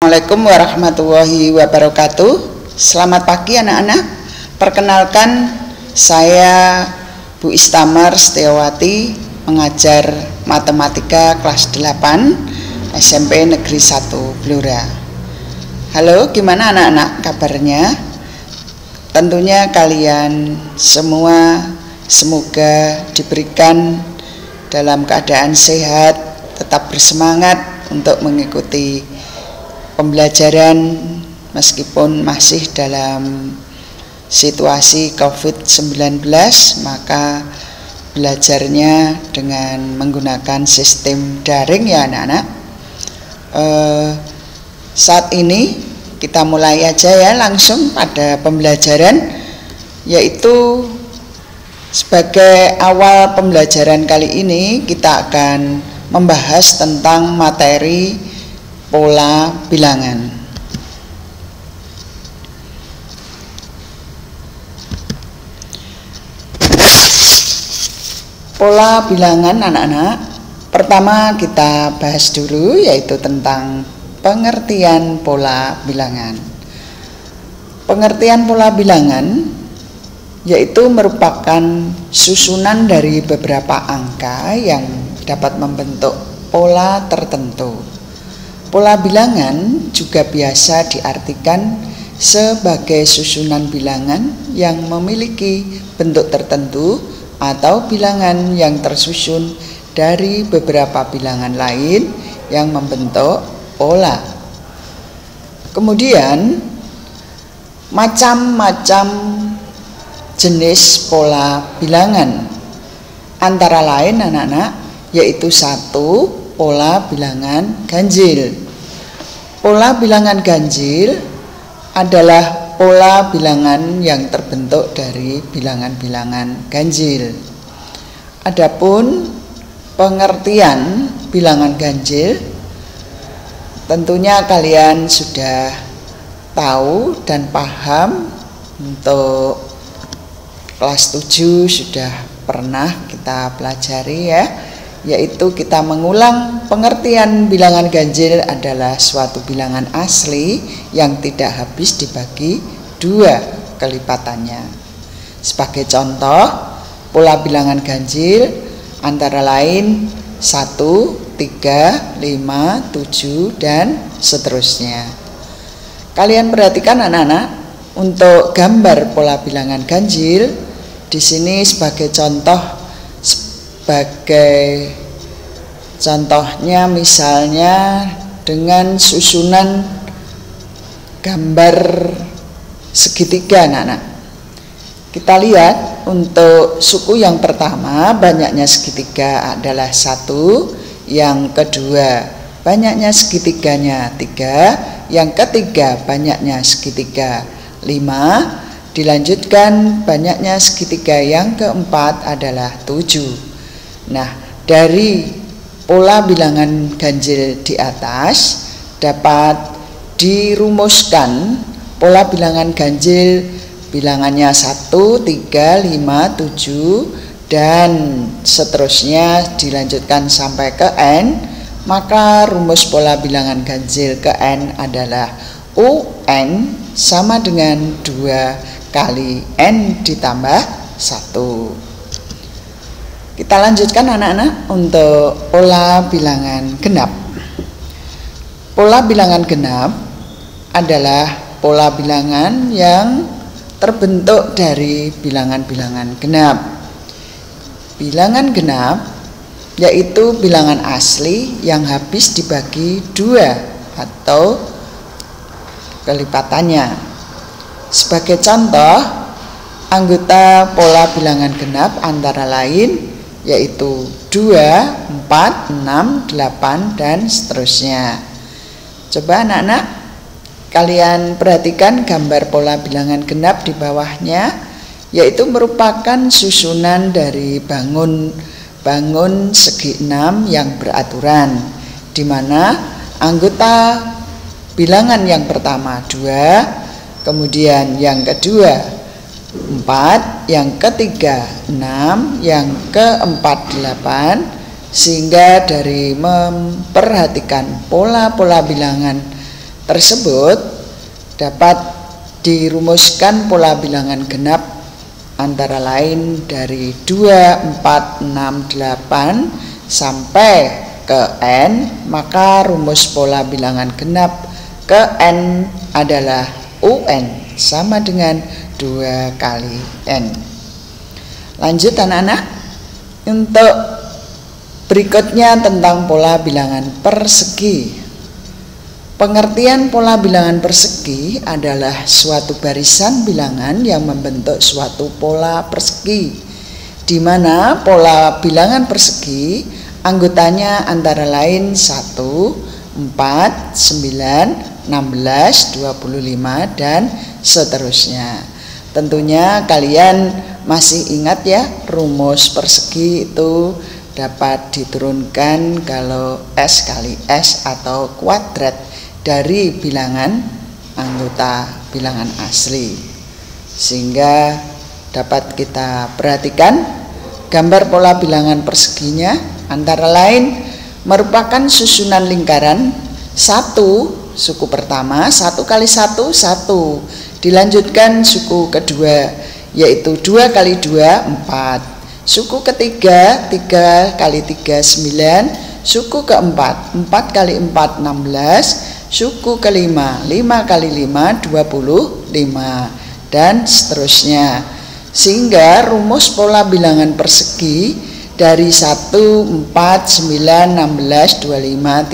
Assalamualaikum warahmatullahi wabarakatuh. Selamat pagi anak-anak. Perkenalkan, saya Bu Istamar Setiawati, mengajar matematika kelas 8 SMP Negeri 1 Blora. Halo, gimana anak-anak kabarnya? Tentunya kalian semua semoga diberikan dalam keadaan sehat, tetap bersemangat untuk mengikuti pembelajaran meskipun masih dalam situasi COVID-19, maka belajarnya dengan menggunakan sistem daring ya anak-anak. Saat ini kita mulai aja ya langsung pada pembelajaran, yaitu sebagai awal pembelajaran kali ini kita akan membahas tentang materi pola bilangan. Pola bilangan anak-anak, pertama kita bahas dulu yaitu tentang pengertian pola bilangan. Pengertian pola bilangan yaitu merupakan susunan dari beberapa angka yang dapat membentuk pola tertentu. Pola bilangan juga biasa diartikan sebagai susunan bilangan yang memiliki bentuk tertentu atau bilangan yang tersusun dari beberapa bilangan lain yang membentuk pola. Kemudian, macam-macam jenis pola bilangan, antara lain anak-anak, yaitu satu, pola bilangan ganjil. Pola bilangan ganjil adalah pola bilangan yang terbentuk dari bilangan-bilangan ganjil. Adapun pengertian bilangan ganjil, tentunya kalian sudah tahu dan paham. Untuk kelas 7 sudah pernah kita pelajari ya, yaitu kita mengulang pengertian bilangan ganjil adalah suatu bilangan asli yang tidak habis dibagi dua kelipatannya. Sebagai contoh, pola bilangan ganjil antara lain 1, 3, 5, 7, dan seterusnya. Kalian perhatikan anak-anak, untuk gambar pola bilangan ganjil di sini sebagai contohnya misalnya dengan susunan gambar segitiga anak-anak. Kita lihat untuk suku yang pertama banyaknya segitiga adalah 1, yang kedua banyaknya segitiganya 3, yang ketiga banyaknya segitiga 5, dilanjutkan banyaknya segitiga yang keempat adalah 7. Nah, dari pola bilangan ganjil di atas dapat dirumuskan pola bilangan ganjil bilangannya 1, 3, 5, 7 dan seterusnya dilanjutkan sampai ke n, maka rumus pola bilangan ganjil ke n adalah UN sama dengan 2 kali n ditambah 1. Kita lanjutkan anak-anak untuk pola bilangan genap. Pola bilangan genap adalah pola bilangan yang terbentuk dari bilangan-bilangan genap. Bilangan genap yaitu bilangan asli yang habis dibagi 2 atau kelipatannya. Sebagai contoh, anggota pola bilangan genap antara lain yaitu 2, 4, 6, 8, dan seterusnya. Coba anak-anak kalian perhatikan gambar pola bilangan genap di bawahnya, yaitu merupakan susunan dari bangun segi 6 yang beraturan, di mana anggota bilangan yang pertama 2, kemudian yang kedua 4, yang ketiga 6, yang keempat 8, sehingga dari memperhatikan pola-pola bilangan tersebut dapat dirumuskan pola bilangan genap antara lain dari 2, 4, 6, 8 sampai ke N, maka rumus pola bilangan genap ke N adalah UN sama dengan 2 kali N. Lanjut anak-anak, untuk berikutnya tentang pola bilangan persegi. Pengertian pola bilangan persegi adalah suatu barisan bilangan yang membentuk suatu pola persegi, di mana pola bilangan persegi anggotanya antara lain 1, 4, 9, 16, 25 dan seterusnya. Tentunya kalian masih ingat ya, rumus persegi itu dapat diturunkan kalau S kali S atau kuadrat dari bilangan anggota bilangan asli. Sehingga dapat kita perhatikan gambar pola bilangan perseginya antara lain merupakan susunan lingkaran 1 suku pertama, 1 kali 1, 1. Dilanjutkan suku kedua, yaitu 2 kali 2, 4. Suku ketiga, 3 kali 3, 9. Suku keempat, 4 kali 4, 16. Suku kelima, 5 kali 5, 25. Dan seterusnya. Sehingga rumus pola bilangan persegi dari 1, 4, 9, 16, 25,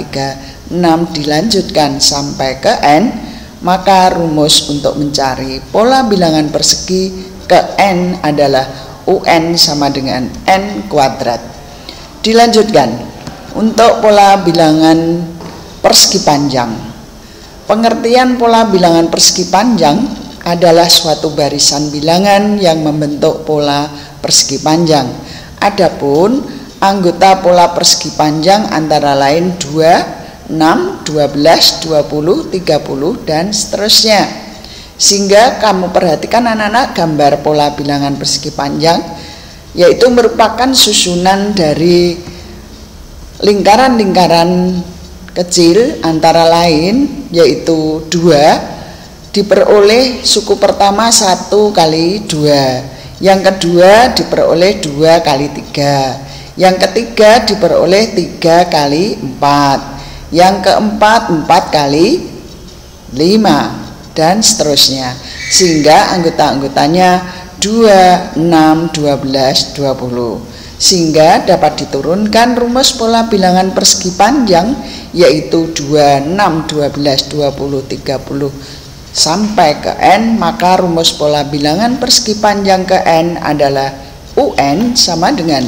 36 dilanjutkan sampai ke N, maka rumus untuk mencari pola bilangan persegi ke N adalah UN sama dengan N kuadrat. Dilanjutkan untuk pola bilangan persegi panjang. Pengertian pola bilangan persegi panjang adalah suatu barisan bilangan yang membentuk pola persegi panjang. Adapun anggota pola persegi panjang antara lain 2, 6, 12, 20, 30 dan seterusnya. Sehingga kamu perhatikan anak-anak gambar pola bilangan persegi panjang, yaitu merupakan susunan dari lingkaran-lingkaran kecil antara lain yaitu 2 diperoleh suku pertama 1 kali 2, yang kedua diperoleh 2 kali 3, yang ketiga diperoleh 3 kali 4, yang keempat 4 kali 5 dan seterusnya, sehingga anggota-anggotanya 2, 6, 12, 20. Sehingga dapat diturunkan rumus pola bilangan persegi panjang yaitu 2, 6, 12, 20, 30 sampai ke N, maka rumus pola bilangan persegi panjang ke N adalah UN sama dengan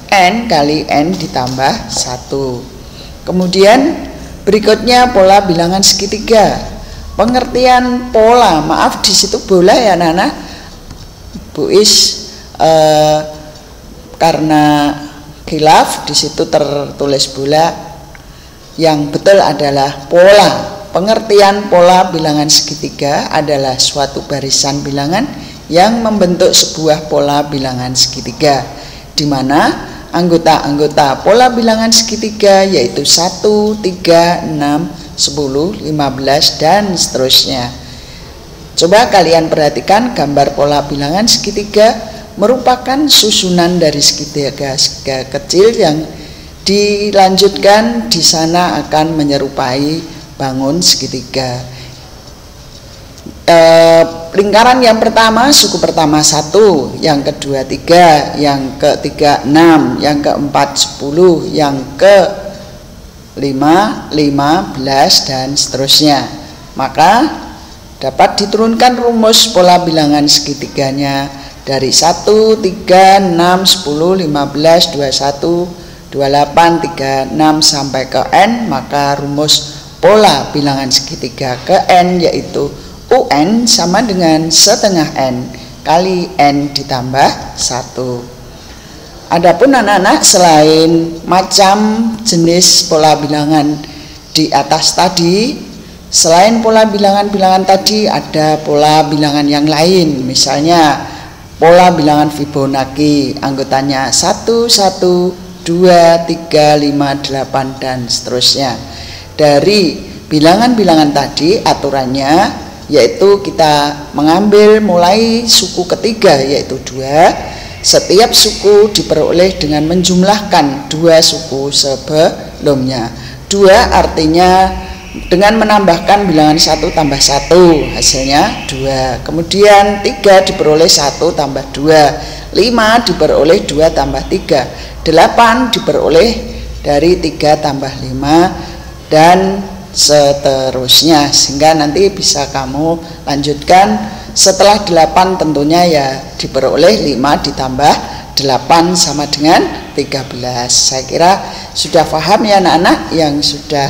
N kali N ditambah 1. Kemudian berikutnya pola bilangan segitiga. Pengertian pola, maaf di situ bola ya Nana, Bu Is, karena khilaf di situ tertulis bola, yang betul adalah pola. Pengertian pola bilangan segitiga adalah suatu barisan bilangan yang membentuk sebuah pola bilangan segitiga, di mana anggota-anggota pola bilangan segitiga yaitu 1, 3, 6, 10, 15 dan seterusnya. Coba kalian perhatikan gambar pola bilangan segitiga merupakan susunan dari segitiga kecil yang dilanjutkan di sana akan menyerupai bangun segitiga. Lingkaran yang pertama suku pertama 1, yang kedua 3, yang ketiga 6, yang keempat 10, yang ke 5, 15 dan seterusnya. Maka dapat diturunkan rumus pola bilangan segitiganya dari 1, 3, 6, 10, 15, 21, 28, 36 sampai ke N, maka rumus pola bilangan segitiga ke N yaitu UN sama dengan setengah N kali N ditambah 1. Adapun anak-anak, selain macam jenis pola bilangan di atas tadi, selain pola bilangan-bilangan tadi ada pola bilangan yang lain, misalnya pola bilangan Fibonacci, anggotanya 1, 1, 2, 3, 5, 8 dan seterusnya. Dari bilangan-bilangan tadi aturannya yaitu kita mengambil mulai suku ketiga yaitu 2. Setiap suku diperoleh dengan menjumlahkan 2 suku sebelumnya. 2 artinya dengan menambahkan bilangan 1 tambah 1 hasilnya 2. Kemudian 3 diperoleh 1 tambah 2. 5 diperoleh 2 tambah 3. 8 diperoleh dari 3 tambah 5 dan seterusnya, sehingga nanti bisa kamu lanjutkan setelah 8 tentunya ya diperoleh 5 ditambah 8 sama dengan 13. Saya kira sudah paham ya anak-anak yang sudah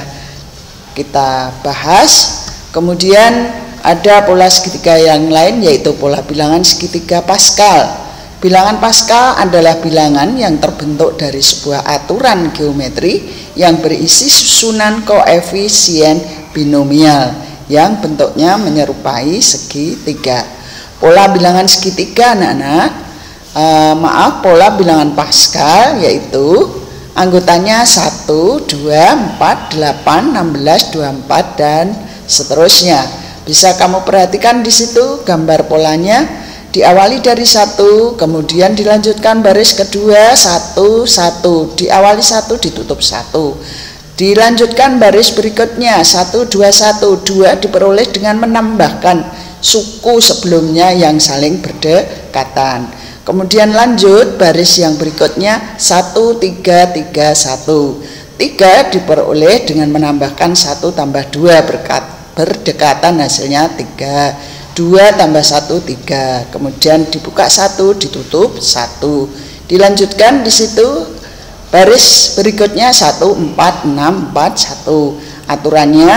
kita bahas. Kemudian ada pola segitiga yang lain yaitu pola bilangan segitiga Pascal. Bilangan Pascal adalah bilangan yang terbentuk dari sebuah aturan geometri yang berisi susunan koefisien binomial yang bentuknya menyerupai segitiga. Pola bilangan segitiga anak-anak, pola bilangan Pascal yaitu anggotanya 1, 2, 4, 8, 16, 24 dan seterusnya. Bisa kamu perhatikan di situ gambar polanya. Diawali dari 1, kemudian dilanjutkan baris kedua 1, 1, diawali 1 ditutup 1. Dilanjutkan baris berikutnya 1, 2, 1, 2 diperoleh dengan menambahkan suku sebelumnya yang saling berdekatan. Kemudian lanjut baris yang berikutnya 1, 3, 3, 1. 3 diperoleh dengan menambahkan 1 tambah 2 berdekatan hasilnya 3. 2 tambah 1 3, kemudian dibuka 1 ditutup 1. Dilanjutkan di situ baris berikutnya 1 4 6 4 1. Aturannya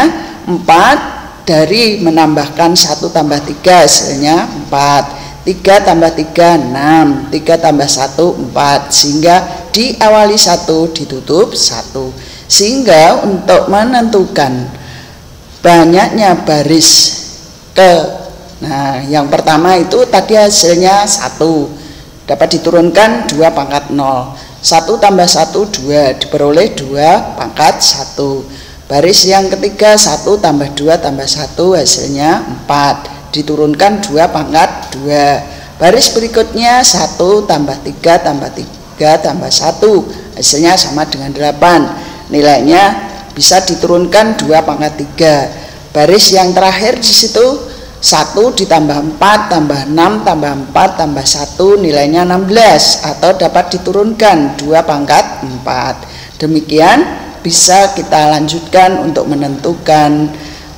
4 dari menambahkan 1 tambah 3 hasilnya 4. 3 tambah 3 6, 3 tambah 1 4, sehingga diawali 1 ditutup 1. Sehingga untuk menentukan banyaknya baris yang pertama itu tadi hasilnya 1 dapat diturunkan 2 pangkat 0. 1 tambah 1 2 diperoleh 2 pangkat 1. Baris yang ketiga 1 tambah 2 tambah 1 hasilnya 4 diturunkan 2 pangkat 2. Baris berikutnya 1 tambah 3 tambah 3 tambah 1 hasilnya sama dengan 8. Nilainya bisa diturunkan 2 pangkat 3. Baris yang terakhir di situ 1 ditambah 4 tambah 6 tambah 4 tambah 1 nilainya 16 atau dapat diturunkan 2 pangkat 4. Demikian bisa kita lanjutkan untuk menentukan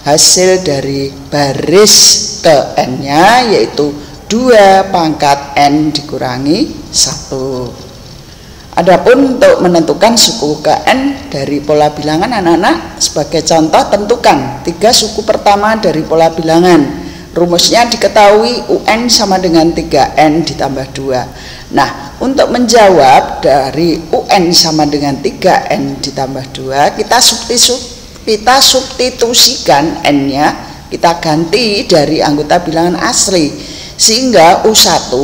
hasil dari baris ke n nya yaitu 2 pangkat n dikurangi 1. Adapun untuk menentukan suku ke n dari pola bilangan anak-anak, sebagai contoh tentukan 3 suku pertama dari pola bilangan. Rumusnya diketahui UN sama dengan 3N ditambah 2. Nah, untuk menjawab dari UN sama dengan 3N ditambah 2, kita substitusikan N-nya, kita ganti dari anggota bilangan asli. Sehingga U1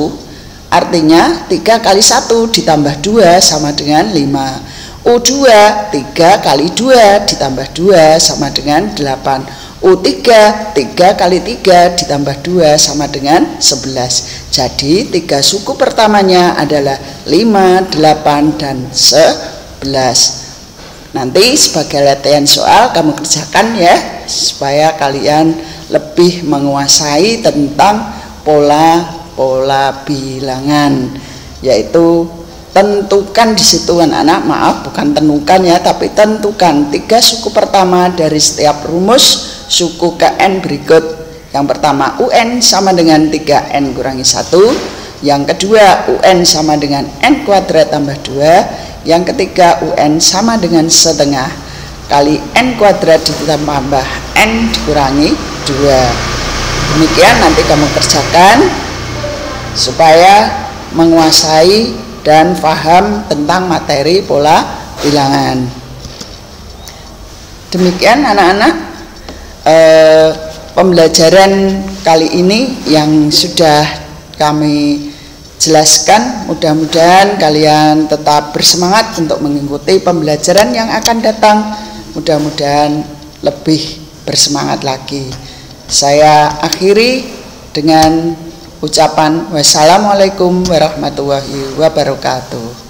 artinya 3 kali 1 ditambah 2 sama dengan 5. U2 3 kali 2 ditambah 2 sama dengan 8. U3 3 kali 3 ditambah 2 sama dengan 11. Jadi 3 suku pertamanya adalah 5, 8 dan 11. Nanti sebagai latihan soal kamu kerjakan ya, supaya kalian lebih menguasai tentang pola bilangan, yaitu tentukan di situ anak-anak, maaf bukan temukan ya, tapi tentukan 3 suku pertama dari setiap rumus suku KN berikut. Yang pertama UN sama dengan 3N kurangi 1. Yang kedua UN sama dengan N kuadrat tambah 2. Yang ketiga UN sama dengan setengah kali N kuadrat ditambah N dikurangi 2. Demikian nanti kamu kerjakan supaya menguasai dan paham tentang materi pola bilangan. Demikian anak-anak pembelajaran kali ini yang sudah kami jelaskan. Mudah-mudahan kalian tetap bersemangat untuk mengikuti pembelajaran yang akan datang. Mudah-mudahan lebih bersemangat lagi. Saya akhiri dengan ucapan wassalamualaikum warahmatullahi wabarakatuh.